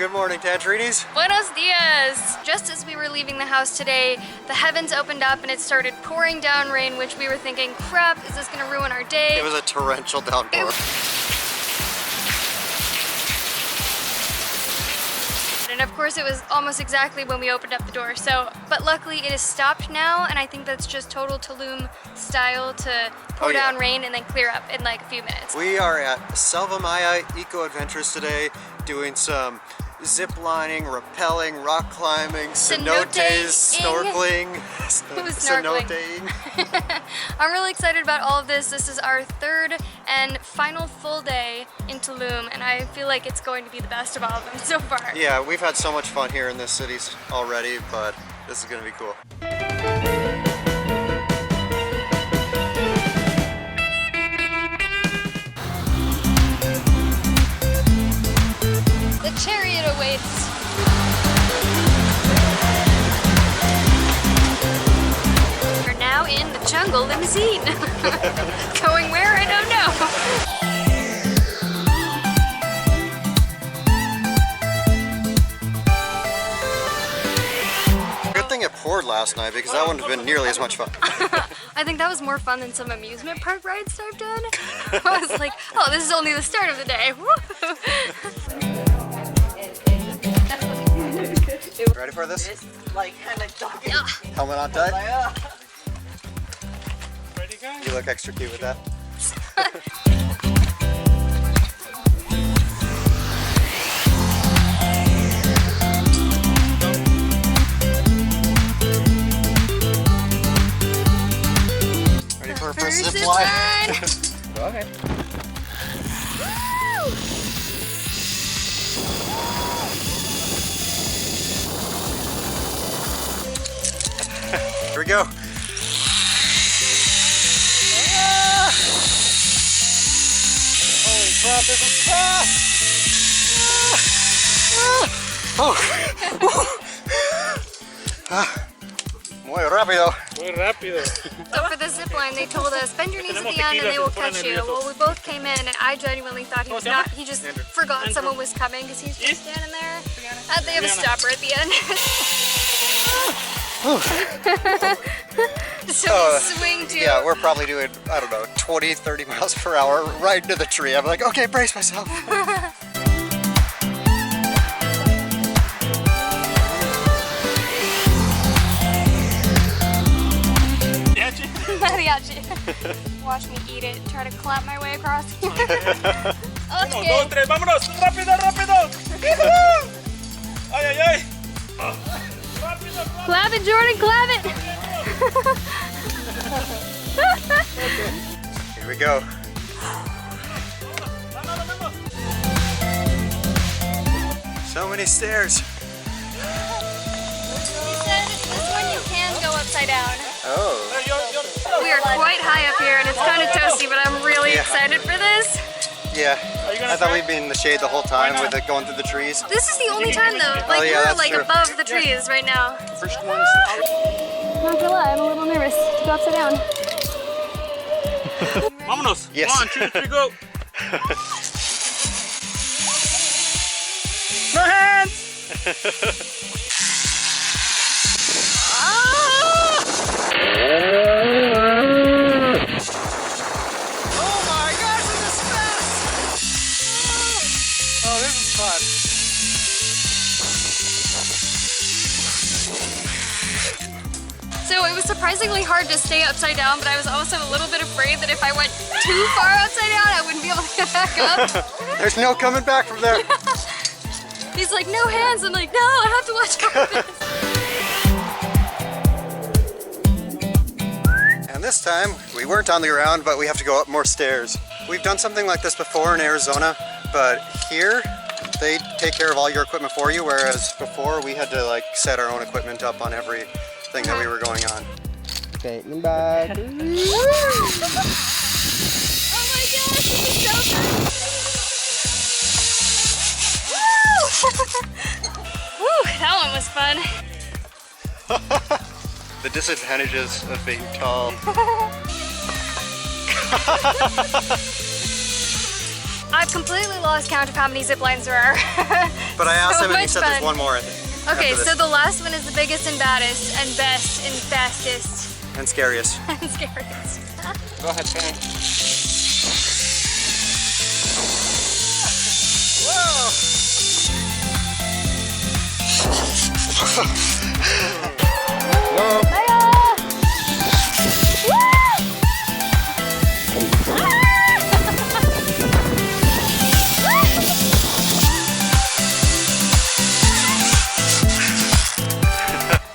Good morning, Tangerines. Buenos dias! Just as we were leaving the house today, the heavens opened up and it started pouring down rain, which we were thinking, crap, is this gonna ruin our day? It was a torrential downpour. And of course it was almost exactly when we opened up the door. But luckily it has stopped now, and I think that's just total Tulum style to pour down rain and then clear up in like a few minutes. We are at Selva Maya Eco Adventures today, doing some zip lining, rappelling, rock climbing, cenotes, snorkeling. Cenoteing. I'm really excited about all of this. This is our third and final full day in Tulum, and I feel like it's going to be the best of all of them so far. Yeah, we've had so much fun here in this city already, but this is going to be cool. The chariot awaits. We're now in the jungle limousine. Going where? I don't know. Good thing it poured last night, because that wouldn't have been nearly as much fun. I think that was more fun than some amusement park rides I've done. I was like, oh, this is only the start of the day. Ready for this? Like kind of talking. Helmet on tight? Ready, guys? You look extra cute with that. Ready for a first zip line? Go ahead. Here we go. Holy crap, this is fast! Muy rápido. Muy rápido. So for the zip line, they told us, bend your knees at the end and they will catch you. Well, we both came in and I genuinely thought he was not, he just forgot someone was coming because he's just standing there. They have a stopper at the end. So we swing to... Yeah, we're probably doing, I don't know, 20, 30 miles per hour right into the tree. I'm like, okay, brace myself. Mariachi. Watch me eat it, try to clap my way across here. Uno, dos, tres, vámonos. Rápido, rápido. Ay, ay, ay. Rápido, rápido. Clap it, Jordan, clap it. Here we go. So many stairs. He said this one you can go upside down. Oh. We are quite high up here and it's kind of toasty, but I'm really excited for this. Yeah, I thought we'd be in the shade the whole time with it going through the trees. This is the only time though. Like we're like above the trees right now. First one's the tree. Not gonna lie, I'm a little nervous to go upside down. Vámonos. Yes. 1, 2, 3, go. No hands. Oh my gosh, this is fast! Oh, this is fun. So it was surprisingly hard to stay upside down, but I was also a little bit afraid that if I went too far upside down, I wouldn't be able to get back up. There's no coming back from there. He's like, no hands. I'm like, no, I have to watch out for this. And this time, we weren't on the ground, but we have to go up more stairs. We've done something like this before in Arizona, but here, they take care of all your equipment for you, whereas before we had to like set our own equipment up on everything that we were going on. Okay, back. Oh my gosh, this is so fun. Woo, that one was fun. The disadvantages of being tall. I've completely lost count of how many zip lines there are. But I asked So him and he much said there's fun. one more, I think. Okay, after so this. the last one is the biggest and baddest and best and fastest And scariest. and scariest. Go ahead, Sam.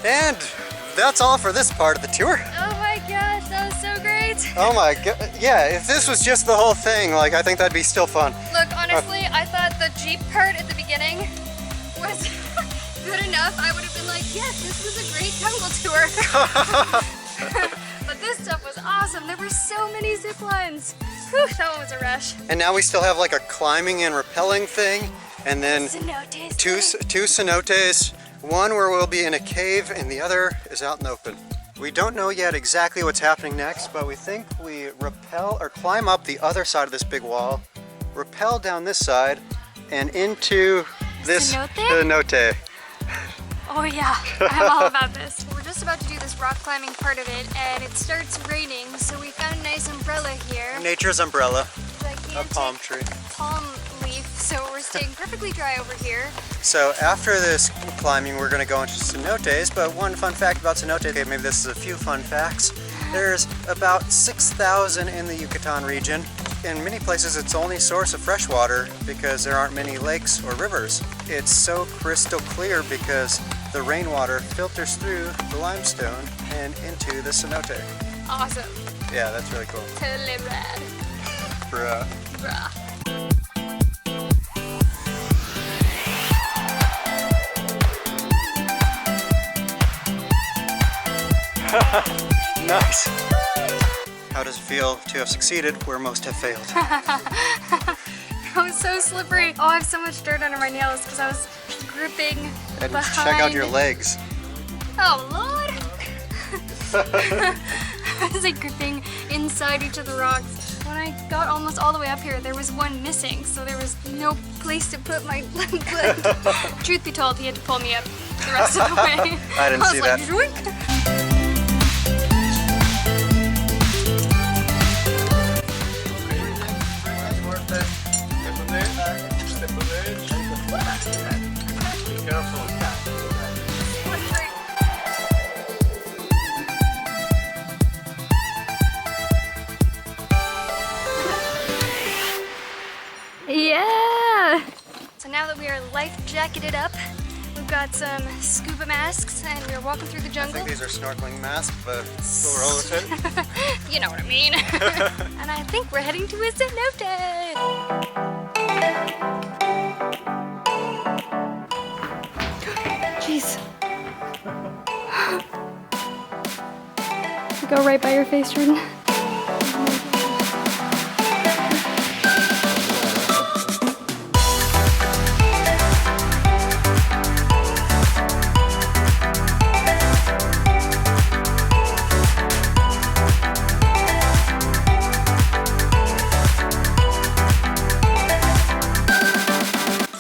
And that's all for this part of the tour. Oh my gosh, that was so great. Oh my god, yeah, if this was just the whole thing, like, I think that'd be still fun. Look, honestly, I thought the Jeep part at the beginning was good enough. I would have been like, yes, this was a great jungle tour. But this stuff was awesome. There were so many zip lines. Whew, that one was a rush. And now we still have like a climbing and rappelling thing, and then Cenotes. two cenotes, one where we'll be in a cave and the other is out in the open. We don't know yet exactly what's happening next, but we think we rappel or climb up the other side of this big wall, rappel down this side, and into this cenote. Oh yeah, I'm all about this. We're just about to do this rock climbing part of it, and it starts raining, so we found a nice umbrella here. Nature's umbrella, a Gigantic palm tree. palm leaf, so we're staying perfectly dry over here. So after this climbing, we're going to go into cenotes, but one fun fact about cenotes, okay, maybe this is a few fun facts. There's about 6,000 in the Yucatan region. In many places, it's the only source of fresh water because there aren't many lakes or rivers. It's so crystal clear because the rainwater filters through the limestone and into the cenote. Awesome. Yeah, that's really cool. Totally rad. Bruh. Bruh. Nice. How does it feel to have succeeded where most have failed? That was so slippery. Oh, I have so much dirt under my nails because I was gripping And behind. check out your legs. Oh, Lord. I was like gripping inside each of the rocks. When I got almost all the way up here, there was one missing, so there was no place to put my left foot. Truth be told, he had to pull me up the rest of the way. I didn't was see like, that. "Zoink." Yeah! So now that we are life jacketed up, we've got some scuba masks and we're walking through the I jungle. think these are snorkeling masks, but we'll roll with it. You know what I mean. And I think we're heading to a cenote. Jeez. Go right by your face, Jordan.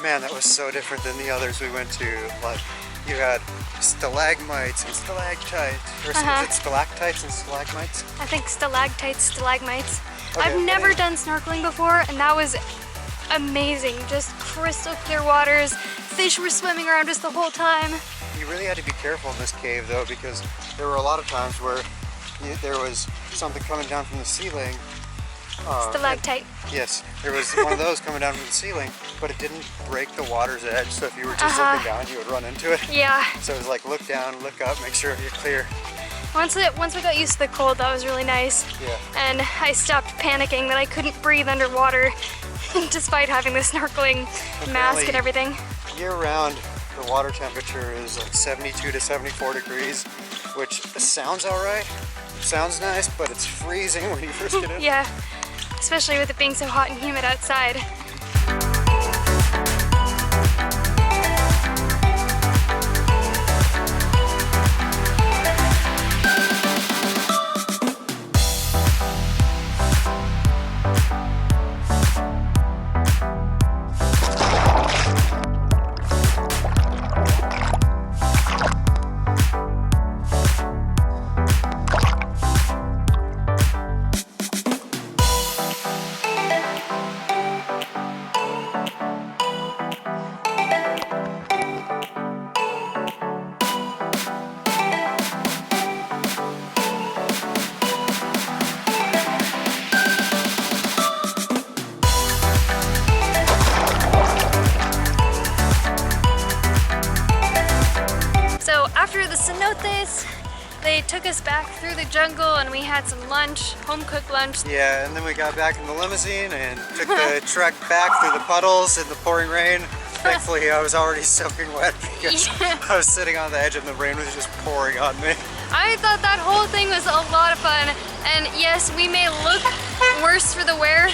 Man, that was so different than the others we went to. Like, you had stalagmites and stalactites, or is it stalactites and stalagmites? I think stalactites, stalagmites. Okay, I've never done snorkeling before, and that was amazing. Just crystal clear waters. Fish were swimming around us the whole time. You really had to be careful in this cave though, because there were a lot of times where there was something coming down from the ceiling. Stalactite. Yes, there was one of those coming down from the ceiling, but it didn't break the water's edge, so if you were just looking down, you would run into it. Yeah. So it was like, look down, look up, make sure you're clear. Once we got used to the cold, that was really nice. Yeah. And I stopped panicking that I couldn't breathe underwater, despite having the snorkeling mask and everything. Year-round, the water temperature is like 72 to 74 degrees, which sounds all right. Sounds nice, but it's freezing when you first get in. Yeah, especially with it being so hot and humid outside. cenotes. They took us back through the jungle and we had some lunch, home-cooked lunch. Yeah, and then we got back in the limousine and took the trek back through the puddles in the pouring rain. Thankfully, I was already soaking wet because I was sitting on the edge and the rain was just pouring on me. I thought that whole thing was a lot of fun. And yes, we may look worse for the wear.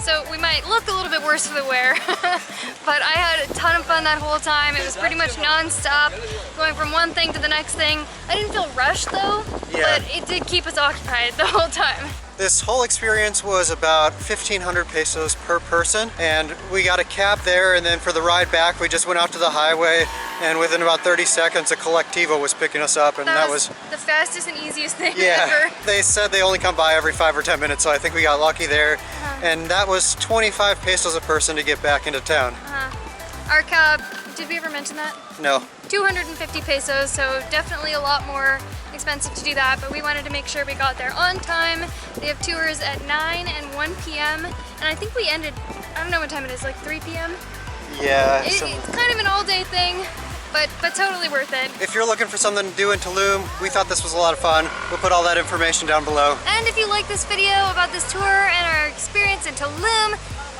So we might look a little bit worse for the wear, but I had a ton of fun that whole time. It was pretty much non-stop, going from one thing to the next thing. I didn't feel rushed though, but it did keep us occupied the whole time. This whole experience was about 1,500 pesos per person, and we got a cab there, and then for the ride back we just went out to the highway, and within about 30 seconds a Collectivo was picking us up, and that was the fastest and easiest thing ever. They said they only come by every 5 or 10 minutes, so I think we got lucky there. And that was 25 pesos a person to get back into town. Our cab, did we ever mention that? No. 250 pesos, so definitely a lot more expensive to do that, but we wanted to make sure we got there on time. They have tours at 9 and 1 p.m. and I think we ended, I don't know what time it is, like 3 p.m.? Yeah. It's kind of an all-day thing, but totally worth it. If you're looking for something to do in Tulum, we thought this was a lot of fun. We'll put all that information down below. And if you like this video about this tour and our experience in Tulum,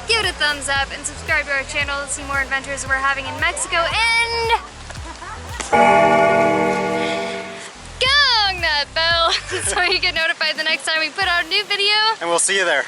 give it a thumbs up and subscribe to our channel to see more adventures we're having in Mexico, and gong that bell so you get notified the next time we put out a new video. And we'll see you there.